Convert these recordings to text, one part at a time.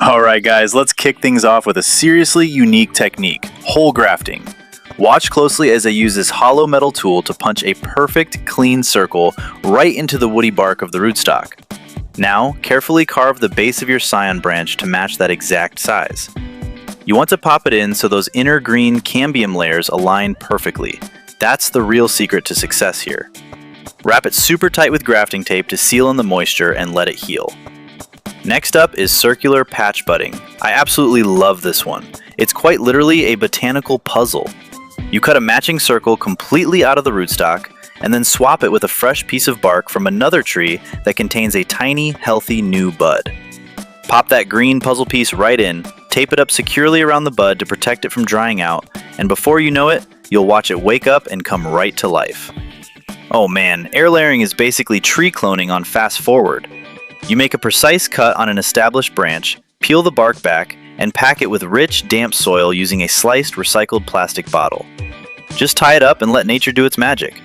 Alright guys, let's kick things off with a seriously unique technique, hole grafting. Watch closely as I use this hollow metal tool to punch a perfect, clean circle right into the woody bark of the rootstock. Now, carefully carve the base of your scion branch to match that exact size. You want to pop it in so those inner green cambium layers align perfectly. That's the real secret to success here. Wrap it super tight with grafting tape to seal in the moisture and let it heal. Next up is circular patch budding. I absolutely love this one. It's quite literally a botanical puzzle. You cut a matching circle completely out of the rootstock and then swap it with a fresh piece of bark from another tree that contains a tiny, healthy new bud. Pop that green puzzle piece right in, tape it up securely around the bud to protect it from drying out, and before you know it, you'll watch it wake up and come right to life. Oh man, air layering is basically tree cloning on fast forward. You make a precise cut on an established branch, peel the bark back, and pack it with rich, damp soil using a sliced, recycled plastic bottle. Just tie it up and let nature do its magic.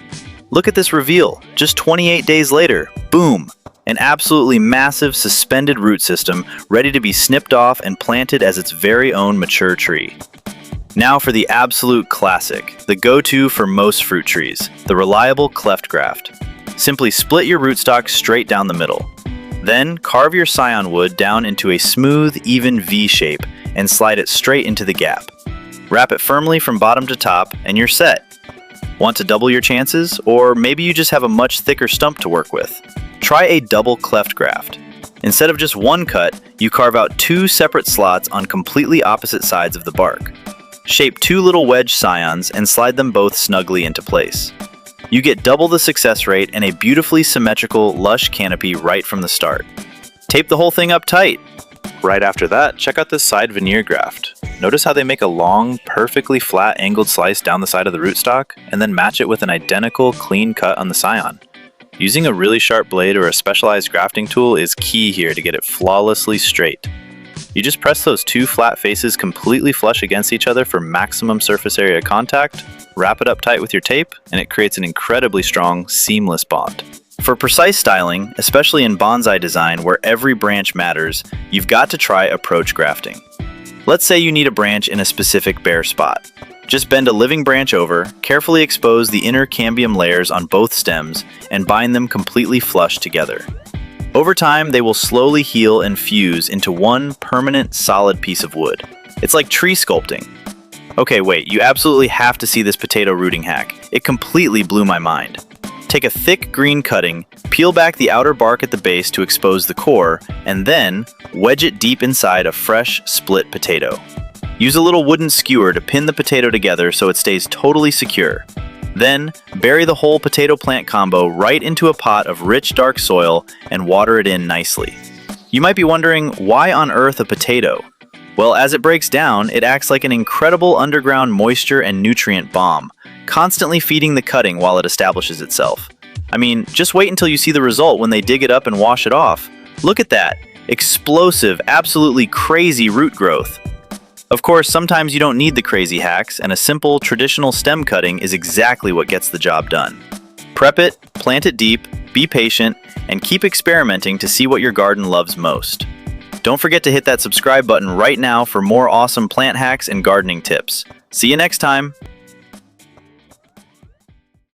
Look at this reveal. Just 28 days later, boom! An absolutely massive suspended root system ready to be snipped off and planted as its very own mature tree. Now for the absolute classic, the go-to for most fruit trees, the reliable cleft graft. Simply split your rootstock straight down the middle. Then carve your scion wood down into a smooth, even V shape and slide it straight into the gap. Wrap it firmly from bottom to top and you're set. Want to double your chances? Or maybe you just have a much thicker stump to work with. Try a double cleft graft. Instead of just one cut, you carve out two separate slots on completely opposite sides of the bark. Shape two little wedge scions and slide them both snugly into place. You get double the success rate and a beautifully symmetrical, lush canopy right from the start. Tape the whole thing up tight. Right after that, check out this side veneer graft. Notice how they make a long, perfectly flat angled slice down the side of the rootstock, and then match it with an identical, clean cut on the scion. Using a really sharp blade or a specialized grafting tool is key here to get it flawlessly straight. You just press those two flat faces completely flush against each other for maximum surface area contact, wrap it up tight with your tape, and it creates an incredibly strong, seamless bond. For precise styling, especially in bonsai design where every branch matters, you've got to try approach grafting. Let's say you need a branch in a specific bare spot. Just bend a living branch over, carefully expose the inner cambium layers on both stems, and bind them completely flush together. Over time, they will slowly heal and fuse into one permanent, solid piece of wood. It's like tree sculpting. Okay, wait, you absolutely have to see this potato rooting hack. It completely blew my mind. Take a thick green cutting, peel back the outer bark at the base to expose the core, and then wedge it deep inside a fresh, split potato. Use a little wooden skewer to pin the potato together so it stays totally secure. Then, bury the whole potato plant combo right into a pot of rich dark soil and water it in nicely. You might be wondering, why on earth a potato? Well, as it breaks down, it acts like an incredible underground moisture and nutrient bomb, constantly feeding the cutting while it establishes itself. I mean, just wait until you see the result when they dig it up and wash it off. Look at that! Explosive, absolutely crazy root growth. Of course, sometimes you don't need the crazy hacks, and a simple, traditional stem cutting is exactly what gets the job done. Prep it, plant it deep, be patient, and keep experimenting to see what your garden loves most. Don't forget to hit that subscribe button right now for more awesome plant hacks and gardening tips. See you next time!